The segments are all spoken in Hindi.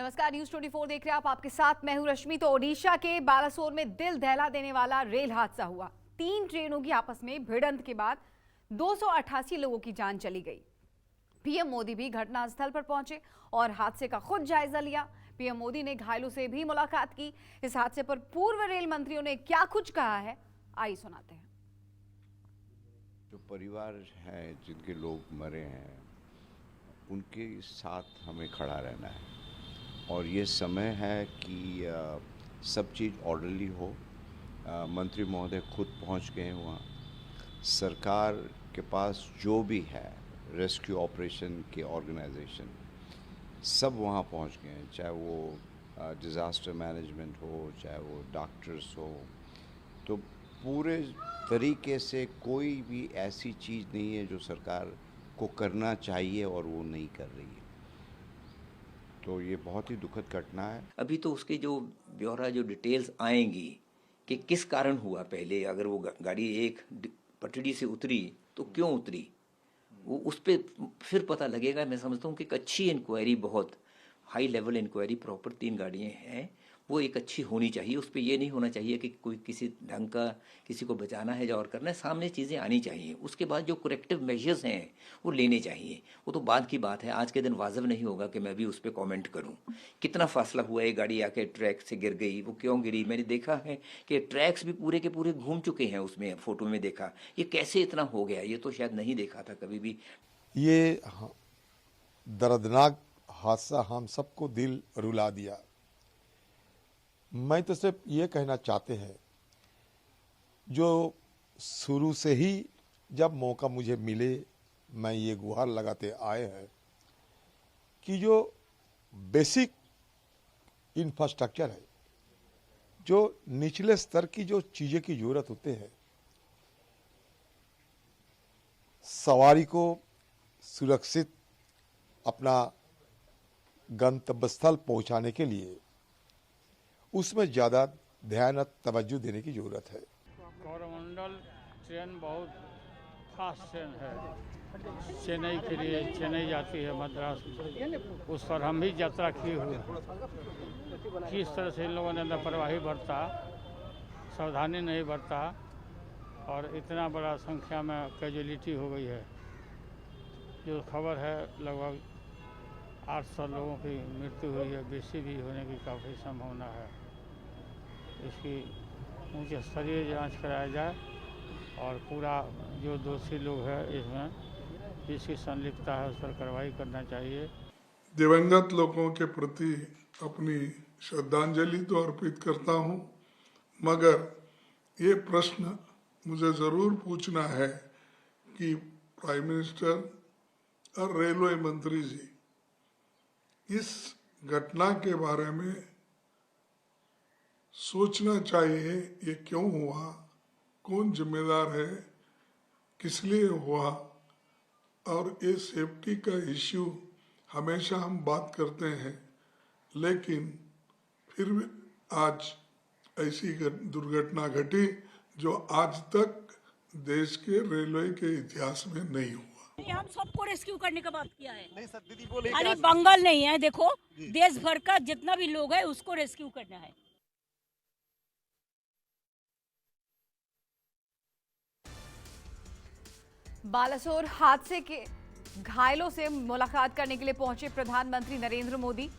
नमस्कार, न्यूज 24 देख रहे हैं आप। आपके साथ मैं हूं रश्मि। तो ओडिशा के बालासोर में दिल दहला देने वाला रेल हादसा हुआ। 3 ट्रेनों की आपस में भिड़ंत के बाद 288 लोगों की जान चली गई। पीएम मोदी भी घटनास्थल पर पहुंचे और हादसे का खुद जायजा लिया। पीएम मोदी ने घायलों से भी मुलाकात की। इस हादसे पर पूर्व रेल मंत्रियों ने क्या कुछ कहा है, आइए सुनाते हैं। जो परिवार हैं जिनके लोग मरे हैं उनके साथ हमें खड़ा रहना है और ये समय है कि सब चीज़ ऑर्डरली हो। मंत्री महोदय खुद पहुंच गए हैं वहाँ। सरकार के पास जो भी है रेस्क्यू ऑपरेशन के ऑर्गेनाइजेशन सब वहाँ पहुंच गए हैं, चाहे वो डिज़ास्टर मैनेजमेंट हो, चाहे वो डॉक्टर्स हो। तो पूरे तरीके से कोई भी ऐसी चीज़ नहीं है जो सरकार को करना चाहिए और वो नहीं कर रही है। तो ये बहुत ही दुखद घटना है। अभी तो उसके जो ब्यौरा जो डिटेल्स आएंगी कि किस कारण हुआ, पहले अगर वो गाड़ी एक पटरी से उतरी तो क्यों उतरी, वो उस पर फिर पता लगेगा। मैं समझता हूँ कि एक अच्छी इंक्वायरी, बहुत हाई लेवल इंक्वायरी, प्रॉपर 3 गाड़ियाँ हैं, वो एक अच्छी होनी चाहिए। उस पर ये नहीं होना चाहिए कि कोई किसी ढंग का किसी को बचाना है या और करना है। सामने चीज़ें आनी चाहिए, उसके बाद जो करेक्टिव मेजर्स हैं वो लेने चाहिए। वो तो बाद की बात है, आज के दिन वाजिब नहीं होगा कि मैं भी उस पर कॉमेंट करूँ। कितना फासला हुआ है, गाड़ी आके ट्रैक से गिर गई, वो क्यों गिरी। मैंने देखा है कि ट्रैक्स भी पूरे के पूरे घूम चुके हैं, उसमें फ़ोटो में देखा। ये कैसे इतना हो गया, ये तो शायद नहीं देखा था कभी भी। ये दर्दनाक हादसा हम सबको दिल रुला दिया। मैं तो सिर्फ ये कहना चाहते हैं, जो शुरू से ही जब मौका मुझे मिले मैं ये गुहार लगाते आए हैं कि जो बेसिक इंफ्रास्ट्रक्चर है, जो निचले स्तर की जो चीज़ें की जरूरत होते हैं, सवारी को सुरक्षित अपना गंतव्य स्थल पहुंचाने के लिए उसमें ज़्यादा ध्यान और तवज्जो देने की ज़रूरत है। कोरोमंडल ट्रेन बहुत फास्ट ट्रेन है, चेन्नई के लिए, चेन्नई जाती है मद्रास, उस पर हम भी यात्रा किए हुए हैं। किस तरह से इन लोगों ने लापरवाही बरता, सावधानी नहीं बरता और इतना बड़ा संख्या में कैजुअलिटी हो गई है। जो खबर है लगभग 800 लोगों की मृत्यु हुई है, बेसी भी होने की काफ़ी संभावना है। इसकी उच्च स्तरीय जांच कराया जाए और पूरा जो दोषी लोग हैं इसमें जिसकी संलिप्तता है उस पर कार्रवाई करना चाहिए। दिवंगत लोगों के प्रति अपनी श्रद्धांजलि तो अर्पित करता हूं, मगर ये प्रश्न मुझे ज़रूर पूछना है कि प्राइम मिनिस्टर और रेलवे मंत्री जी इस घटना के बारे में सोचना चाहिए। ये क्यों हुआ, कौन जिम्मेदार है, किस लिए हुआ। और ये सेफ्टी का इश्यू हमेशा हम बात करते हैं, लेकिन फिर भी आज ऐसी दुर्घटना घटी जो आज तक देश के रेलवे के इतिहास में नहीं हुआ। हम सबको रेस्क्यू करने का बात किया है। नहीं सर, दीदी बोले खाली बंगाल नहीं है, देखो देश भर का जितना भी लोग है उसको रेस्क्यू करना है। बालासोर हादसे के घायलों से मुलाकात करने के लिए पहुंचे प्रधानमंत्री नरेंद्र मोदी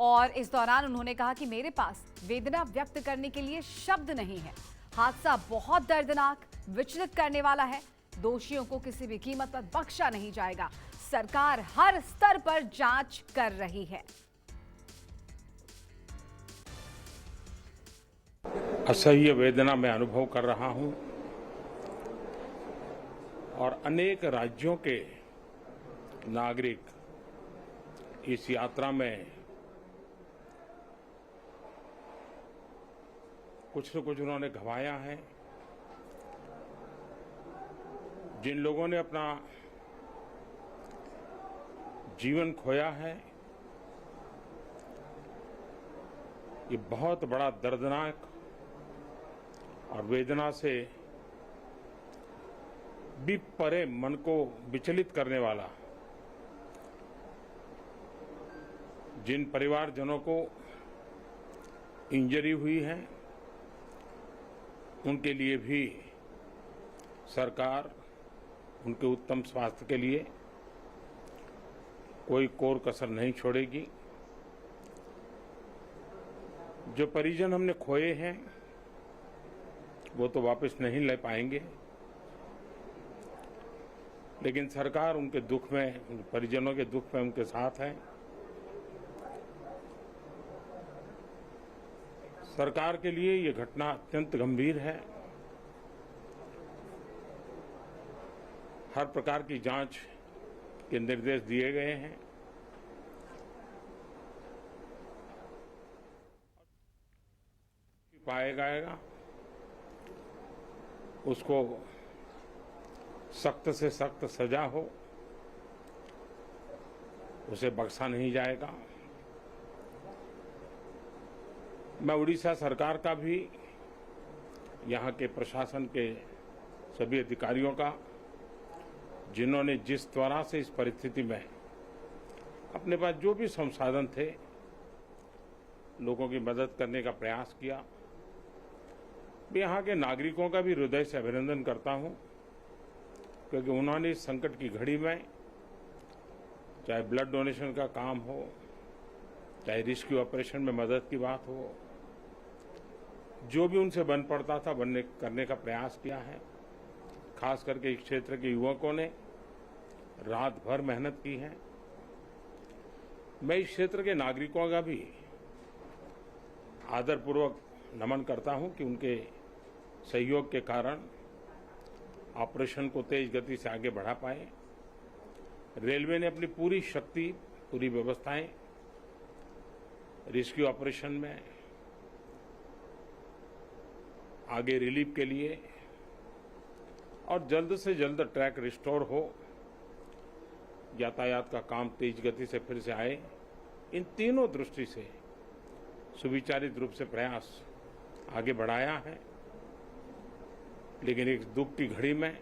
और इस दौरान उन्होंने कहा कि मेरे पास वेदना व्यक्त करने के लिए शब्द नहीं है। हादसा बहुत दर्दनाक, विचलित करने वाला है। दोषियों को किसी भी कीमत पर बख्शा नहीं जाएगा। सरकार हर स्तर पर जांच कर रही है। असह्य वेदना मैं अनुभव कर रहा हूं और अनेक राज्यों के नागरिक इस यात्रा में कुछ न कुछ उन्होंने गंवाया है। जिन लोगों ने अपना जीवन खोया है, ये बहुत बड़ा दर्दनाक और वेदना से भी परे मन को विचलित करने वाला जिन परिवारजनों को इंजरी हुई है उनके लिए भी सरकार उनके उत्तम स्वास्थ्य के लिए कोई कोर कसर नहीं छोड़ेगी। जो परिजन हमने खोए हैं वो तो वापस नहीं ले पाएंगे, लेकिन सरकार उनके दुख में, उन परिजनों के दुख में उनके साथ है। सरकार के लिए ये घटना अत्यंत गंभीर है। हर प्रकार की जांच के निर्देश दिए गए हैं। पाया जाएगा उसको सख्त से सख्त सजा हो, उसे बख्शा नहीं जाएगा। मैं उड़ीसा सरकार का भी, यहाँ के प्रशासन के सभी अधिकारियों का, जिन्होंने जिस तरह से इस परिस्थिति में अपने पास जो भी संसाधन थे लोगों की मदद करने का प्रयास किया, मैं यहाँ के नागरिकों का भी हृदय से अभिनंदन करता हूँ, क्योंकि उन्होंने इस संकट की घड़ी में, चाहे ब्लड डोनेशन का काम हो, चाहे रेस्क्यू ऑपरेशन में मदद की बात हो, जो भी उनसे बन पड़ता था करने का प्रयास किया है। खास करके इस क्षेत्र के युवकों ने रात भर मेहनत की है। मैं इस क्षेत्र के नागरिकों का भी आदरपूर्वक नमन करता हूं कि उनके सहयोग के कारण ऑपरेशन को तेज गति से आगे बढ़ा पाए। रेलवे ने अपनी पूरी शक्ति, पूरी व्यवस्थाएं रेस्क्यू ऑपरेशन में आगे रिलीफ के लिए, और जल्द से जल्द ट्रैक रिस्टोर हो, यातायात का काम तेज गति से फिर से आए, इन तीनों दृष्टि से सुविचारित रूप से प्रयास आगे बढ़ाया है। लेकिन एक दुख की घड़ी में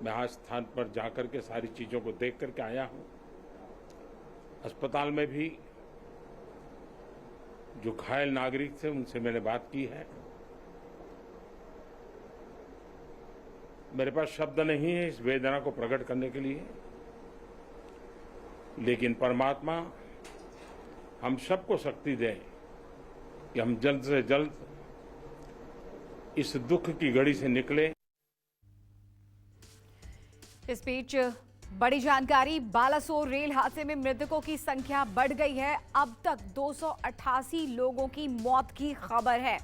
मैं आज स्थान पर जाकर के सारी चीजों को देख करके आया हूं। अस्पताल में भी जो घायल नागरिक थे उनसे मैंने बात की है। मेरे पास शब्द नहीं है इस वेदना को प्रकट करने के लिए, लेकिन परमात्मा हम सबको शक्ति दे कि हम जल्द से जल्द इस दुख की घड़ी से निकले। इस बीच बड़ी जानकारी, बालासोर रेल हादसे में मृतकों की संख्या बढ़ गई है। अब तक 288 लोगों की मौत की खबर है।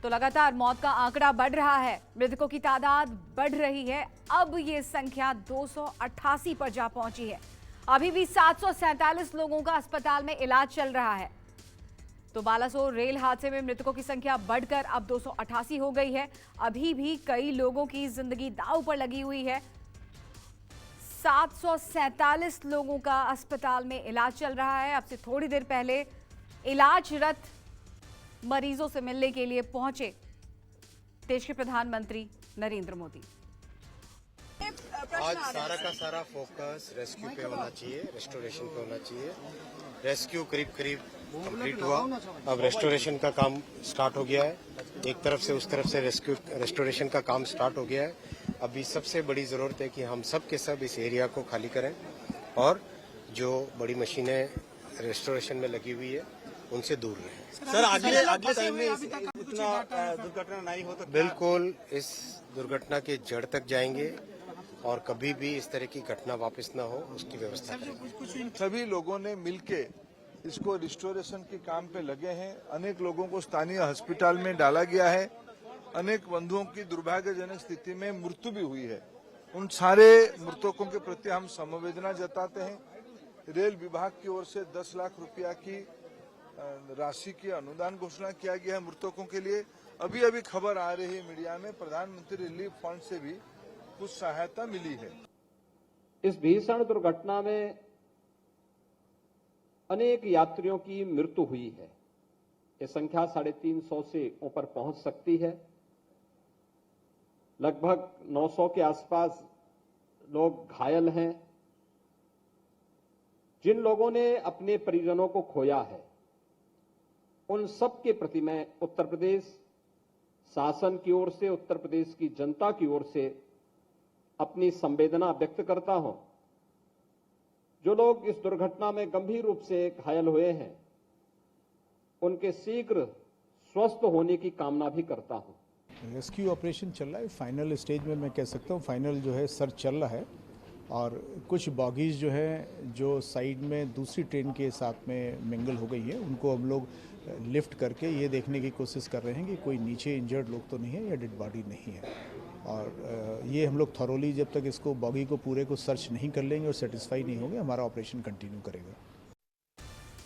तो लगातार मौत का आंकड़ा बढ़ रहा है, मृतकों की तादाद बढ़ रही है। अब ये संख्या 288 पर जा पहुंची है। अभी भी 747 लोगों का अस्पताल में इलाज चल रहा है। तो बालासोर रेल हादसे में मृतकों की संख्या बढ़कर अब 288 हो गई है। अभी भी कई लोगों की जिंदगी दांव पर लगी हुई है। 747 लोगों का अस्पताल में इलाज चल रहा है। अब से थोड़ी देर पहले इलाजरत मरीजों से मिलने के लिए पहुंचे देश के प्रधानमंत्री नरेंद्र मोदी। आज सारा का सारा फोकस रेस्क्यू पे होना चाहिए, रेस्टोरेशन पे होना चाहिए। रेस्क्यू करीब करीब कंप्लीट हुआ, अब रेस्टोरेशन का काम स्टार्ट हो गया है। एक तरफ से उस तरफ से रेस्टोरेशन का काम स्टार्ट हो गया है। अभी सबसे बड़ी जरूरत है कि हम सब के सब इस एरिया को खाली करें और जो बड़ी मशीनें रेस्टोरेशन में लगी हुई है उनसे दूर रहें। सर अगले टाइम में इतना दुर्घटना नहीं हो सकती। बिल्कुल इस दुर्घटना के जड़ तक जाएंगे और कभी भी इस तरह की घटना वापस न हो उसकी व्यवस्था करेंगे। सभी लोगों ने मिलके इसको रिस्टोरेशन के काम पे लगे हैं। अनेक लोगों को स्थानीय अस्पताल में डाला गया है। अनेक बंधुओं की दुर्भाग्यजनक स्थिति में मृत्यु भी हुई है। उन सारे मृतकों के प्रति हम संवेदना जताते हैं। रेल विभाग की ओर से 10 लाख रुपया की राशि की अनुदान घोषणा किया गया है मृतकों के लिए। अभी अभी खबर आ रही है मीडिया में, प्रधानमंत्री रिलीफ फंड से भी कुछ सहायता मिली है। इस भीषण दुर्घटना में अनेक यात्रियों की मृत्यु हुई है। ये संख्या 350 से ऊपर पहुंच सकती है। लगभग 900 के आसपास लोग घायल हैं, जिन लोगों ने अपने परिजनों को खोया है, उन सब के प्रति मैं उत्तर प्रदेश शासन की ओर से, उत्तर प्रदेश की जनता की ओर से अपनी संवेदना व्यक्त करता हूं। जो लोग इस दुर्घटना में गंभीर रूप से घायल हुए हैं, उनके शीघ्र स्वस्थ होने की कामना भी करता हूं। रेस्क्यू ऑपरेशन चल रहा है, फाइनल स्टेज में मैं कह सकता हूँ, फाइनल जो है सर्च चल रहा है और कुछ बॉगीज जो है जो साइड में दूसरी ट्रेन के साथ में मिंगल हो गई है, उनको हम लोग लिफ्ट करके ये देखने की कोशिश कर रहे हैं कि कोई नीचे इंजर्ड लोग तो नहीं है या डेड बॉडी नहीं है। और ये हम लोग थॉरोली जब तक इसको बॉगी को पूरे को सर्च नहीं कर लेंगे और सेटिस्फाई नहीं होंगे, हमारा ऑपरेशन कंटिन्यू करेगा।